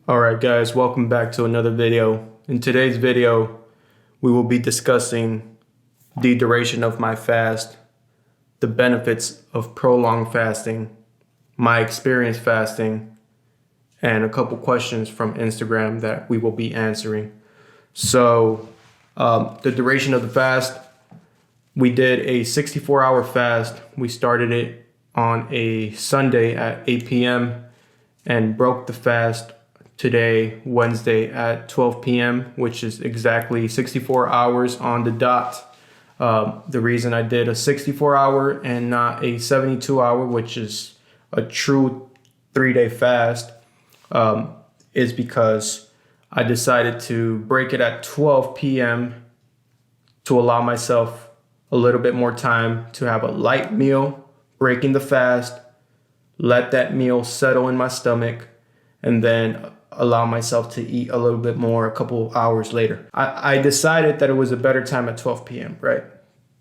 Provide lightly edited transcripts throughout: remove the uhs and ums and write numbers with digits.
Alright guys, welcome back to another video. In today's video, we will be discussing the duration of my fast, the benefits of prolonged fasting, my experience fasting, and a couple questions from Instagram that we will be answering. So, the duration of the fast, we did a 64-hour fast. We started it on a Sunday at 8 p.m. and broke the fast today, Wednesday at 12 p.m., which is exactly 64 hours on the dot. The reason I did a 64-hour and not a 72-hour, which is a true 3-day fast, is because I decided to break it at 12 p.m. to allow myself a little bit more time to have a light meal, breaking the fast, let that meal settle in my stomach, and then allow myself to eat a little bit more a couple hours later. I decided that it was a better time at 12 p.m., right?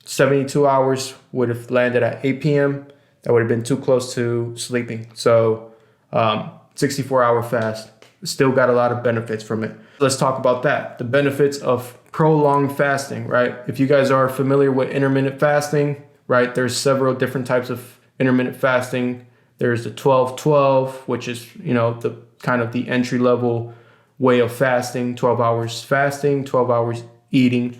72 hours would have landed at 8 p.m. That would have been too close to sleeping. So 64-hour fast, still got a lot of benefits from it. Let's talk about that. The benefits of prolonged fasting, right? If you guys are familiar with intermittent fasting, right? There's several different types of intermittent fasting. There's the 12-12, which is, the kind of the entry level way of fasting, 12 hours fasting, 12 hours eating.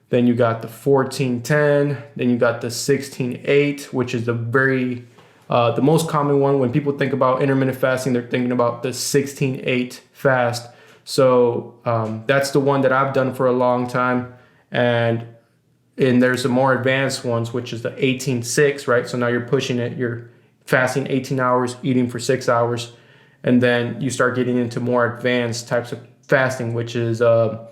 Then you got the 14-10, then you got the 16-8, which is the most common one. When people think about intermittent fasting, they're thinking about the 16-8 fast. So that's the one that I've done for a long time. And there's some more advanced ones, which is the 18-6, right? So now you're pushing it, you're fasting 18 hours, eating for 6 hours. And then you start getting into more advanced types of fasting, which is the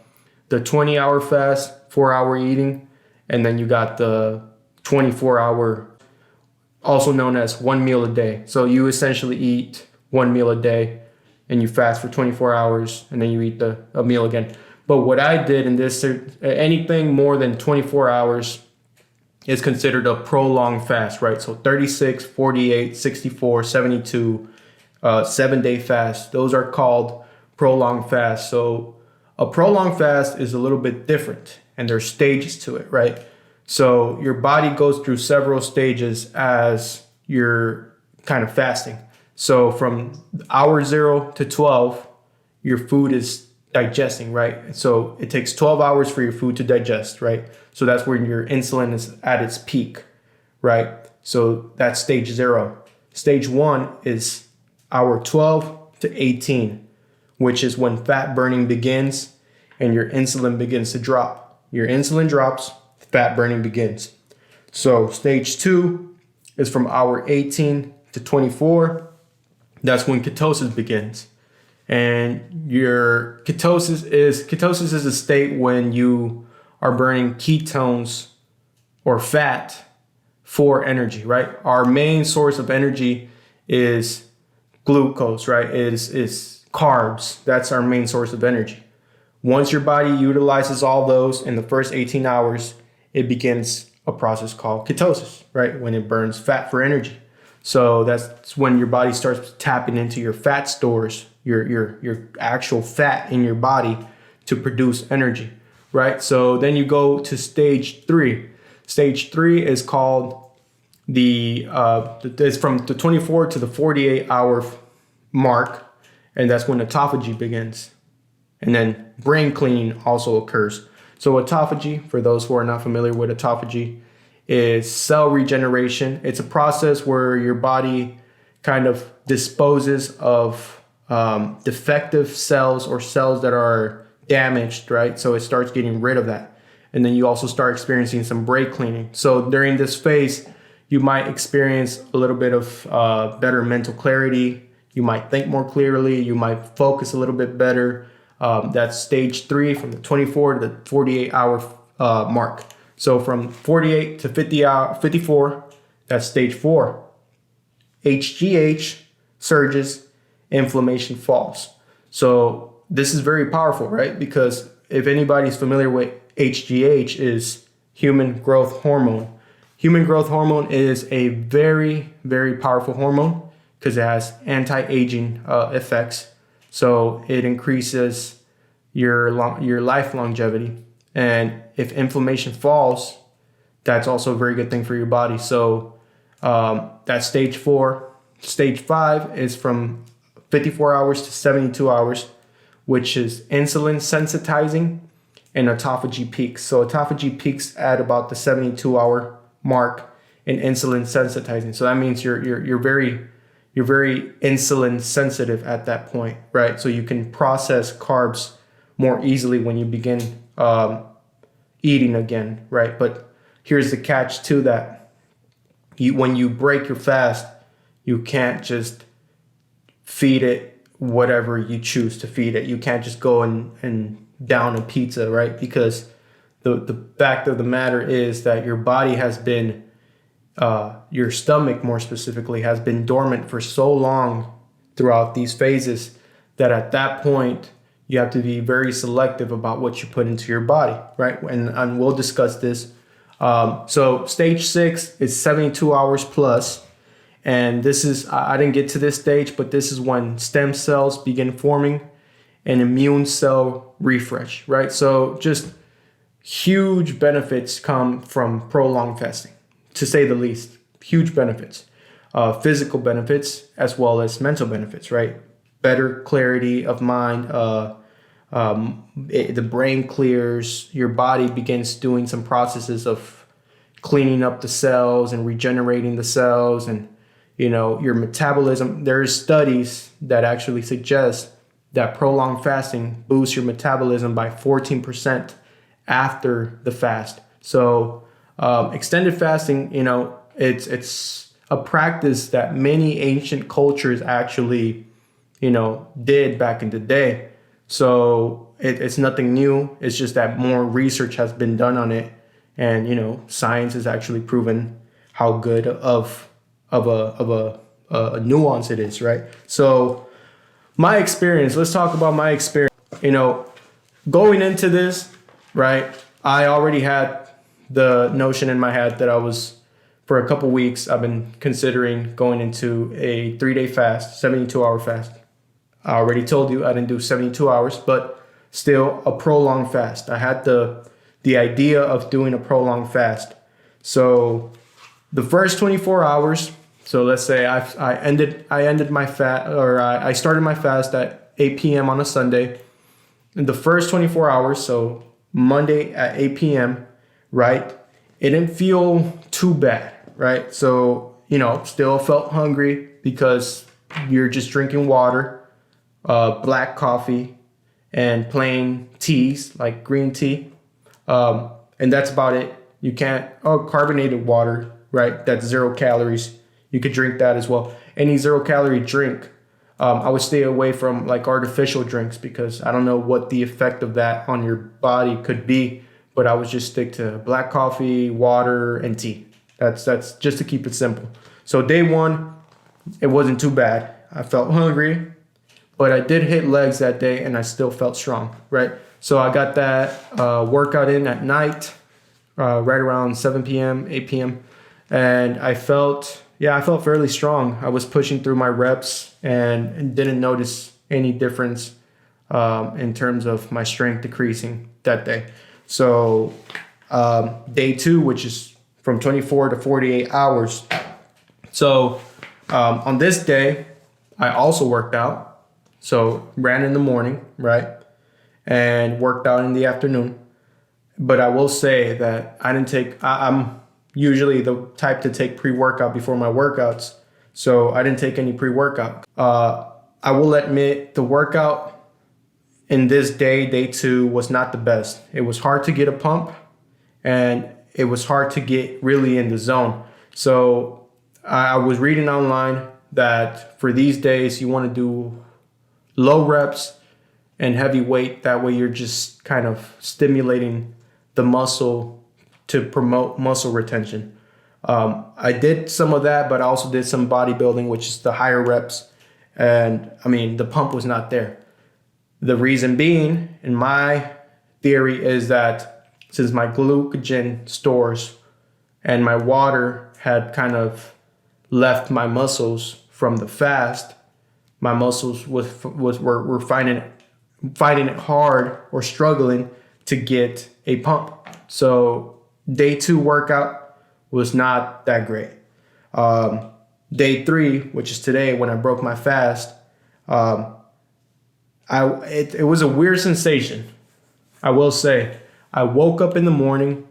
20-hour fast, 4-hour eating. And then you got the 24-hour, also known as one meal a day. So you essentially eat one meal a day and you fast for 24 hours and then you eat a meal again. But what I did in this, anything more than 24 hours is considered a prolonged fast, right? So 36, 48, 64, 72, 7-day fast. Those are called prolonged fast. So a prolonged fast is a little bit different and there's stages to it, right? So your body goes through several stages as you're kind of fasting. So from hour 0 to 12, your food is digesting, right? So it takes 12 hours for your food to digest, right? So that's when your insulin is at its peak, right? So that's stage 0. Stage 1 is hour 12 to 18, which is when fat burning begins and your insulin begins to drop. Your insulin drops, fat burning begins. So stage 2 is from hour 18 to 24. That's when ketosis begins. And your ketosis is a state when you are burning ketones or fat for energy, right? Our main source of energy is glucose, right? Is carbs. That's our main source of energy. Once your body utilizes all those in the first 18 hours, it begins a process called ketosis, right? When it burns fat for energy. So that's when your body starts tapping into your fat stores, your actual fat in your body to produce energy, right? So then you go to stage 3. Stage 3 is called it's from the 24 to the 48 hour mark, and that's when autophagy begins. And then brain cleaning also occurs. So autophagy, for those who are not familiar with autophagy, is cell regeneration. It's a process where your body kind of disposes of defective cells or cells that are damaged, right? So it starts getting rid of that. And then you also start experiencing some brain cleaning. So during this phase, you might experience a little bit of better mental clarity. You might think more clearly. You might focus a little bit better. That's stage 3 from the 24 to the 48 hour mark. So from 48 to 54, that's stage 4. HGH surges, inflammation falls. So this is very powerful, right? Because if anybody's familiar with HGH, is human growth hormone. Human growth hormone is a very, very powerful hormone because it has anti-aging effects. So it increases your life longevity. And if inflammation falls, that's also a very good thing for your body. So that's stage 4. Stage 5 is from 54 hours to 72 hours, which is insulin sensitizing and autophagy peaks. So autophagy peaks at about the 72-hour mark, and insulin sensitizing. So that means you're very insulin sensitive at that point, right? So you can process carbs more easily when you begin eating again, right? But here's the catch to that: when you break your fast, you can't just feed it whatever you choose to feed it. You can't just go and down a pizza, right? Because the fact of the matter is that your body has been, your stomach more specifically, has been dormant for so long throughout these phases that at that point you have to be very selective about what you put into your body, right? And we'll discuss this. So stage 6 is 72 hours plus. And this is, I didn't get to this stage, but this is when stem cells begin forming and immune cell refresh, right? So just huge benefits come from prolonged fasting, to say the least. Huge benefits, physical benefits as well as mental benefits, right? Better clarity of mind, the brain clears, your body begins doing some processes of cleaning up the cells and regenerating the cells, and your metabolism. There's studies that actually suggest that prolonged fasting boosts your metabolism by 14% after the fast. So extended fasting, it's a practice that many ancient cultures actually, did back in the day. So it's nothing new. It's just that more research has been done on it, and science has actually proven how good of a nuance it is, right? So my experience, let's talk about my experience. Going into this, right, I already had the notion in my head that for a couple weeks, I've been considering going into a 3-day fast, 72-hour fast. I already told you I didn't do 72 hours, but still a prolonged fast. I had the idea of doing a prolonged fast. So the first 24 hours, so let's say I ended my fast, or I started my fast at 8 p.m. on a Sunday. In the first 24 hours, so Monday at 8 p.m., right, it didn't feel too bad, right? So, still felt hungry because you're just drinking water, black coffee, and plain teas like green tea. And that's about it. You can't, carbonated water, right? That's 0 calories. You could drink that as well. Any 0 calorie drink. I would stay away from like artificial drinks because I don't know what the effect of that on your body could be, but I would just stick to black coffee, water, and tea. That's just to keep it simple. So day 1, it wasn't too bad. I felt hungry, but I did hit legs that day and I still felt strong, right? So I got that workout in at night, right around 7 p.m., 8 p.m. And I felt fairly strong. I was pushing through my reps and didn't notice any difference in terms of my strength decreasing that day. So day 2, which is from 24 to 48 hours. So on this day, I also worked out. So ran in the morning, right? And worked out in the afternoon. But I will say that I'm usually the type to take pre-workout before my workouts. So I didn't take any pre-workout. I will admit the workout in this day 2, was not the best. It was hard to get a pump and it was hard to get really in the zone. So I was reading online that for these days, you want to do low reps and heavy weight. That way you're just kind of stimulating the muscle to promote muscle retention. I did some of that, but I also did some bodybuilding, which is the higher reps. And the pump was not there. The reason being, in my theory, is that since my glycogen stores and my water had kind of left my muscles from the fast, my muscles were finding it hard or struggling to get a pump. So day 2 workout was not that great. Day 3, which is today when I broke my fast, it was a weird sensation. I will say, I woke up in the morning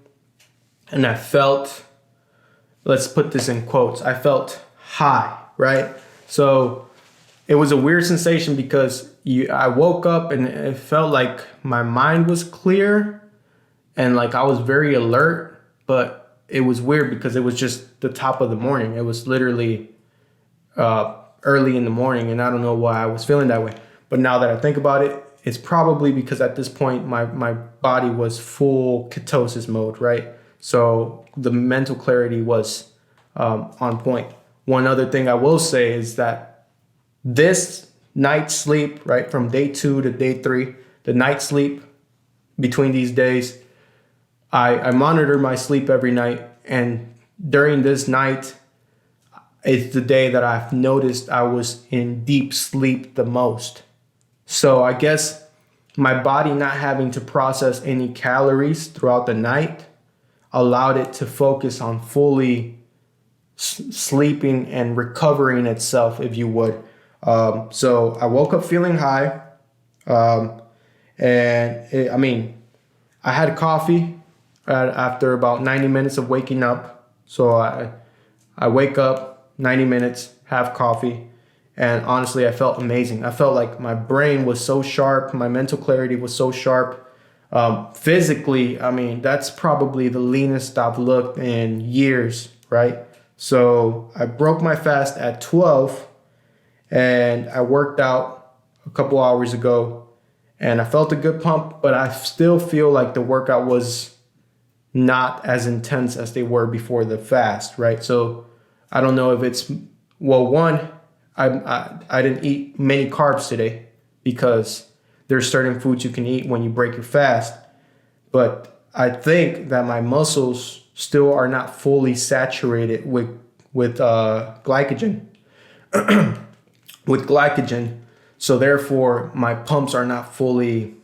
and I felt, let's put this in quotes, I felt high, right? So it was a weird sensation because I woke up and it felt like my mind was clear and like I was very alert, but it was weird because it was just the top of the morning. It was literally early in the morning, and I don't know why I was feeling that way. But now that I think about it, it's probably because at this point my body was full ketosis mode, right? So the mental clarity was on point. One other thing I will say is that this night sleep, right, from day 2 to day 3, the night sleep between these days, I monitor my sleep every night, and during this night, it's the day that I've noticed I was in deep sleep the most. So I guess my body not having to process any calories throughout the night allowed it to focus on fully sleeping and recovering itself, if you would. So I woke up feeling high. I had coffee after about 90 minutes of waking up. So I wake up, 90 minutes, have coffee. And honestly, I felt amazing. I felt like my brain was so sharp. My mental clarity was so sharp. Physically, I mean, that's probably the leanest I've looked in years, right? So I broke my fast at 12 and I worked out a couple hours ago and I felt a good pump, but I still feel like the workout was not as intense as they were before the fast, right? So I don't know if it's, well, one, I didn't eat many carbs today because there's certain foods you can eat when you break your fast. But I think that my muscles still are not fully saturated with glycogen. With glycogen. So therefore, my pumps are not fully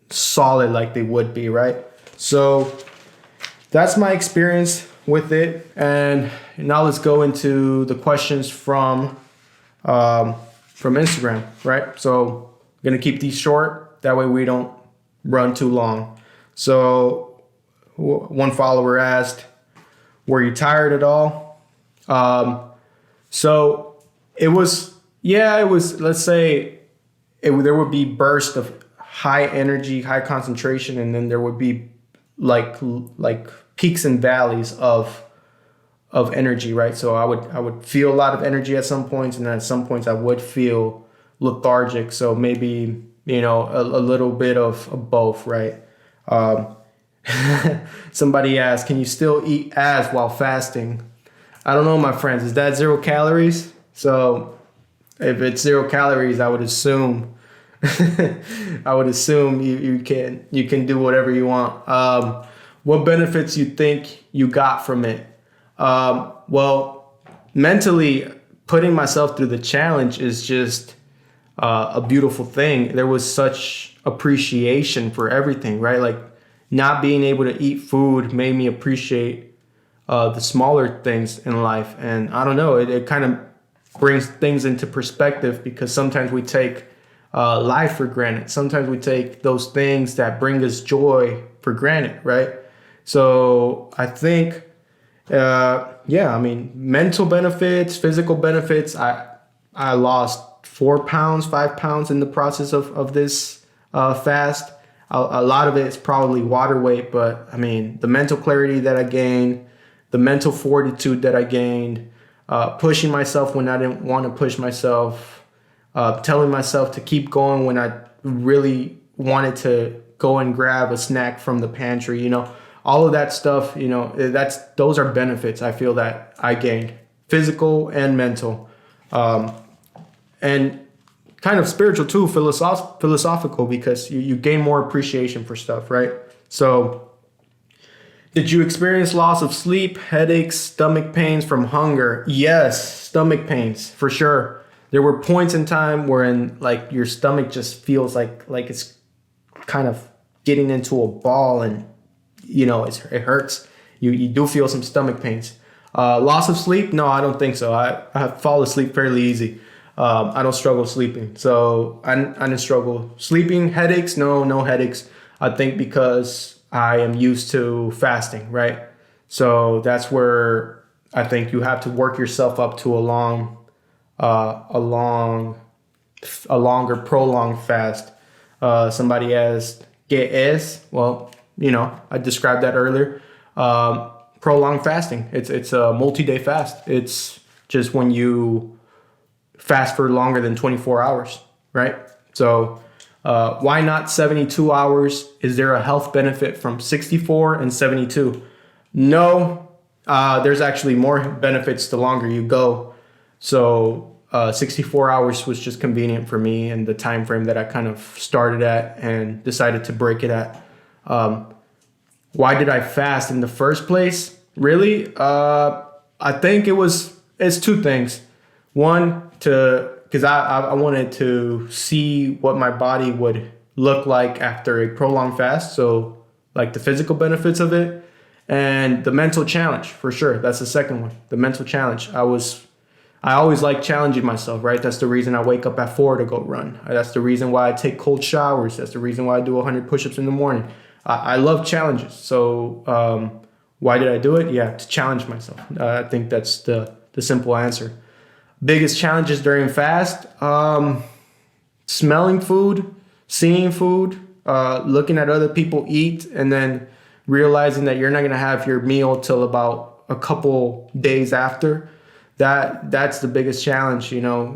solid like they would be, right? So that's my experience with it. And now let's go into the questions from Instagram, right? So I'm gonna keep these short. That way we don't run too long. So one follower asked, "Were you tired at all?" So it was. Let's say there would be bursts of high energy, high concentration, and then there would be like peaks and valleys of energy, right? So I would feel a lot of energy at some points, and then at some points I would feel lethargic. So maybe, a little bit of both, right? Somebody asked, "Can you still eat ass while fasting?" I don't know, my friends. Is that 0 calories? So if it's 0 calories, I would assume you can do whatever you want. What benefits you think you got from it? Well, mentally putting myself through the challenge is just a beautiful thing. There was such appreciation for everything, right? Like not being able to eat food made me appreciate the smaller things in life. And I don't know, it kind of brings things into perspective because sometimes we take life for granted. Sometimes we take those things that bring us joy for granted, right? So I think, mental benefits, physical benefits. I lost 4 pounds, 5 pounds in the process of this fast. A lot of it is probably water weight, but I mean, the mental clarity that I gained, the mental fortitude that I gained, pushing myself when I didn't want to push myself, telling myself to keep going when I really wanted to go and grab a snack from the pantry, all of that stuff, those are benefits I feel that I gained, physical and mental, and kind of spiritual too, philosophical, because you gain more appreciation for stuff, right? So did you experience loss of sleep, headaches, stomach pains from hunger? Yes, stomach pains for sure. There were points in time wherein like your stomach just feels like it's kind of getting into a ball, and it hurts. You do feel some stomach pains. Loss of sleep? No, I don't think so. I fall asleep fairly easy. I don't struggle sleeping. So I didn't struggle sleeping. Headaches? No headaches. I think because I am used to fasting, right? So that's where I think you have to work yourself up to a longer prolonged fast. Somebody asked, ¿qué es? Well, I described that earlier. Prolonged fasting. It's a multi-day fast. It's just when you fast for longer than 24 hours, right? So why not 72 hours? Is there a health benefit from 64 and 72? No, there's actually more benefits the longer you go. So 64 hours was just convenient for me and the time frame that I kind of started at and decided to break it at. Why did I fast in the first place? Really? I think it's two things. One, because I wanted to see what my body would look like after a prolonged fast. So like the physical benefits of it and the mental challenge for sure. That's the second one, the mental challenge. I always like challenging myself, right? That's the reason I wake up at 4 to go run. That's the reason why I take cold showers. That's the reason why I do 100 push-ups in the morning. I love challenges. So why did I do it? Yeah, to challenge myself. I think that's the simple answer. Biggest challenges during fast, smelling food, seeing food, looking at other people eat, and then realizing that you're not going to have your meal till about a couple days after. That's the biggest challenge,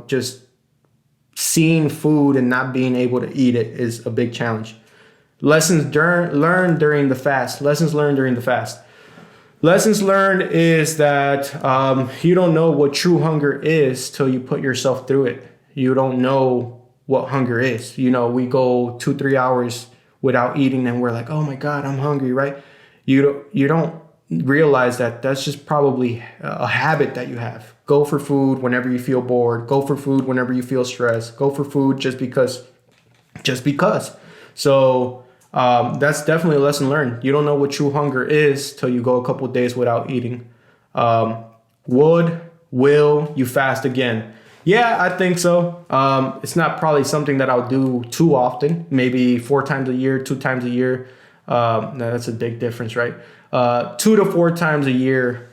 just seeing food and not being able to eat it is a big challenge. Lessons learned during the fast. Lessons learned is that you don't know what true hunger is till you put yourself through it. You don't know what hunger is. We go 2-3 hours without eating and we're like, oh my God, I'm hungry, right? You don't realize that that's just probably a habit that you have. Go for food whenever you feel bored. Go for food whenever you feel stressed. Go for food just because. So that's definitely a lesson learned. You don't know what true hunger is till you go a couple of days without eating. Will you fast again? Yeah, I think so. It's not probably something that I'll do too often. Maybe 4 times a year, 2 times a year. No, that's a big difference, right? 2 to 4 times a year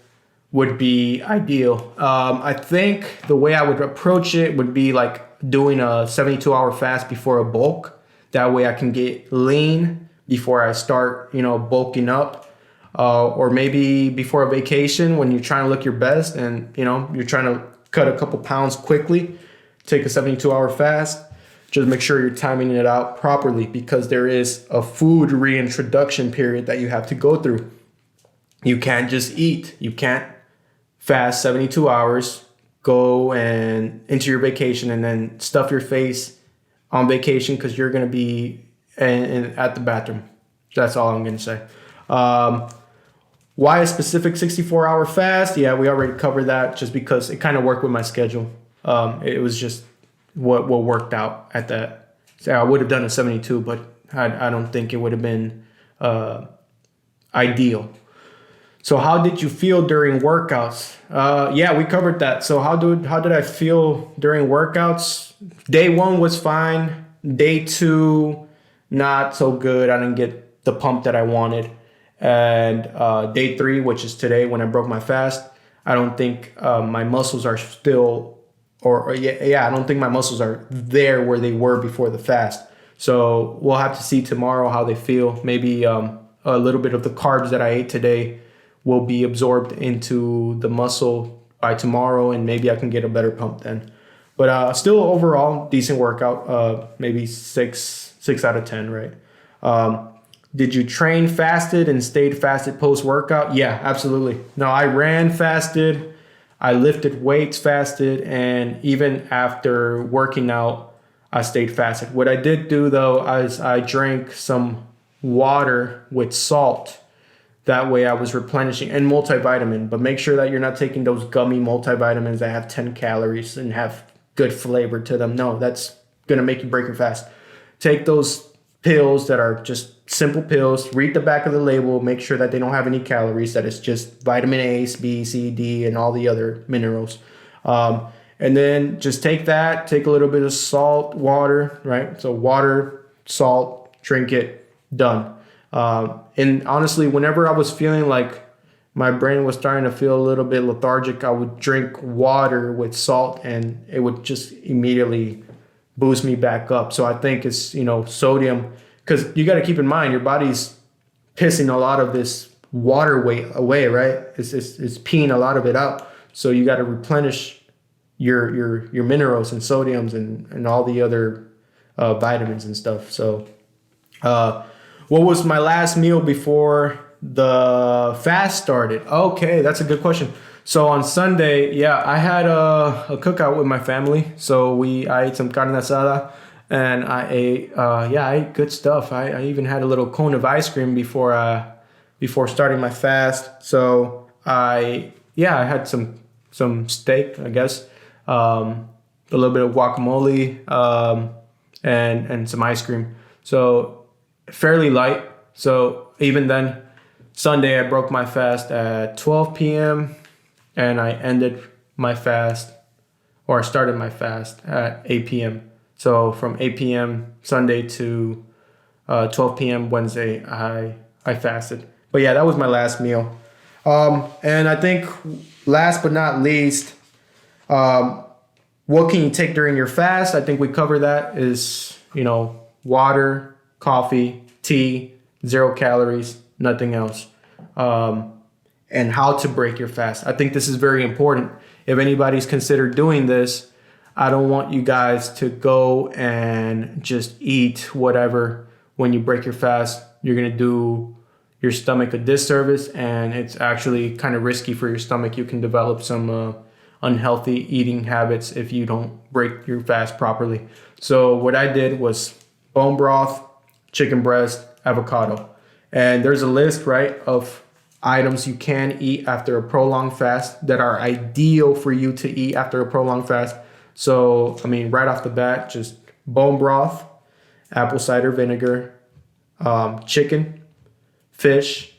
would be ideal. I think the way I would approach it would be like doing a 72-hour fast before a bulk. That way I can get lean before I start, bulking up. Or maybe before a vacation when you're trying to look your best and, you're trying to cut a couple pounds quickly, take a 72-hour fast. Just make sure you're timing it out properly because there is a food reintroduction period that you have to go through. You can't just eat. You can't fast 72 hours, go and into your vacation and then stuff your face on vacation because you're going to be at the bathroom. That's all I'm going to say. Why a specific 64-hour fast? Yeah, we already covered that just because it kind of worked with my schedule. It was just what worked out at that. So I would have done a 72, but I don't think it would have been ideal. So how did you feel during workouts? Yeah, we covered that. So how did I feel during workouts? Day 1 was fine. Day 2, not so good. I didn't get the pump that I wanted. And day 3, which is today when I broke my fast, I don't think my muscles are still, I don't think my muscles are there where they were before the fast. So we'll have to see tomorrow how they feel. Maybe a little bit of the carbs that I ate today will be absorbed into the muscle by tomorrow, and maybe I can get a better pump then. But still overall, decent workout, maybe 6 out of 10, right? Did you train fasted and stayed fasted post-workout? Yeah, absolutely. No, I ran fasted, I lifted weights fasted, and even after working out, I stayed fasted. What I did do though is I drank some water with salt. That way I was replenishing, and multivitamin, but make sure that you're not taking those gummy multivitamins that have 10 calories and have good flavor to them. No, that's gonna make you break your fast. Take those pills that are just simple pills, read the back of the label, make sure that they don't have any calories, that it's just vitamin A, B, C, D, and all the other minerals. And then just take that, take a little bit of salt, water, right? So water, salt, drink it, done. And honestly, whenever I was feeling like my brain was starting to feel a little bit lethargic, I would drink water with salt and it would just immediately boost me back up. So I think it's, sodium, because you got to keep in mind your body's pissing a lot of this water weight away, right? It's peeing a lot of it out. So you got to replenish your minerals and sodiums and all the other vitamins and stuff. So what was my last meal before the fast started? Okay, that's a good question. So on Sunday, I had a cookout with my family. So I ate some carne asada, and I ate good stuff. I even had a little cone of ice cream before starting my fast. So I had some steak, I guess, a little bit of guacamole, and some ice cream. So fairly light. So even then, Sunday I broke my fast at 12 p.m. and I ended my fast, or I started my fast at 8 p.m. So from 8 p.m. Sunday to 12 p.m. Wednesday, I fasted. But that was my last meal. And I think last but not least, what can you take during your fast? I think we cover that is, water, coffee, tea, 0 calories, nothing else. And how to break your fast. I think this is very important. If anybody's considered doing this, I don't want you guys to go and just eat whatever when you break your fast. You're going to do your stomach a disservice, and it's actually kind of risky for your stomach. You can develop some unhealthy eating habits if you don't break your fast properly. So what I did was bone broth, chicken breast, avocado. And there's a list, right, of items you can eat after a prolonged fast that are ideal for you to eat after a prolonged fast. So, right off the bat, just bone broth, apple cider vinegar, chicken, fish,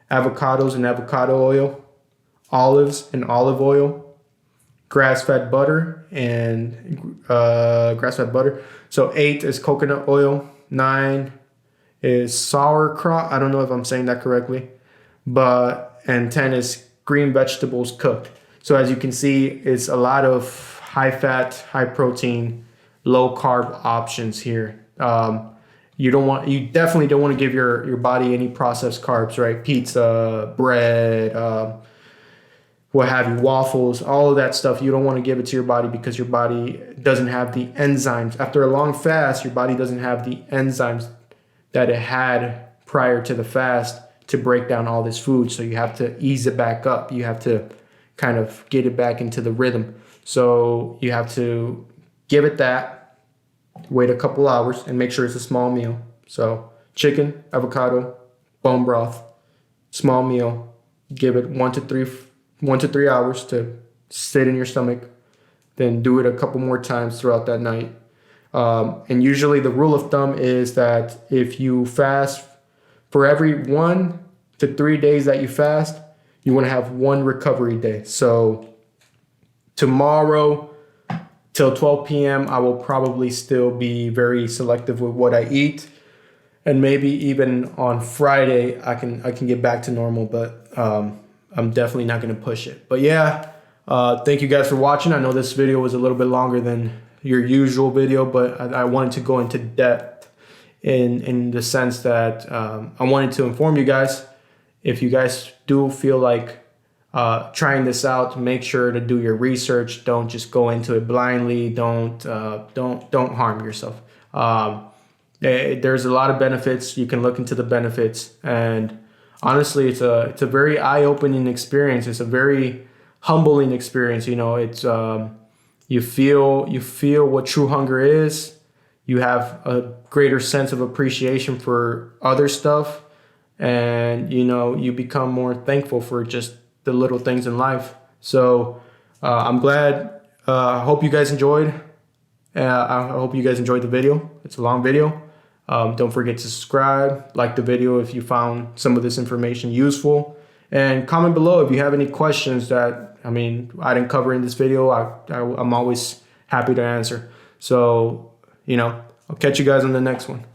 avocados and avocado oil, olives and olive oil, grass-fed butter and grass-fed butter. So 8 is coconut oil, 9 is sauerkraut. I don't know if I'm saying that correctly. And 10 is green vegetables cooked. So as you can see, it's a lot of high fat, high protein, low carb options here. You definitely don't want to give your body any processed carbs, right? Pizza, bread, what have you, waffles, all of that stuff. You don't want to give it to your body because your body doesn't have the enzymes. After a long fast, your body doesn't have the enzymes that it had prior to the fast to break down all this food. So you have to ease it back up. You have to kind of get it back into the rhythm. So you have to give it that, wait a couple hours, and make sure it's a small meal. So chicken, avocado, bone broth, small meal. Give it 1 to 3 hours to sit in your stomach. Then do it a couple more times throughout that night. And usually the rule of thumb is that if you fast for every 1 to 3 days that you fast, you want to have 1 recovery day. So tomorrow till 12 p.m., I will probably still be very selective with what I eat. And maybe even on Friday, I can get back to normal, but I'm definitely not going to push it. But thank you guys for watching. I know this video was a little bit longer than your usual video, but I wanted to go into depth in the sense that I wanted to inform you guys. If you guys do feel like trying this out, make sure to do your research. Don't just go into it blindly. Don't harm yourself. There's a lot of benefits. You can look into the benefits, and honestly, it's a very eye-opening experience. It's a very humbling experience. It's you feel what true hunger is. You have a greater sense of appreciation for other stuff, and you become more thankful for just the little things in life. So I'm glad I hope you guys enjoyed. I hope you guys enjoyed the video. It's a long video. Don't forget to subscribe, like the video if you found some of this information useful, and comment below if you have any questions that I didn't cover in this video. I'm always happy to answer. So, I'll catch you guys on the next one.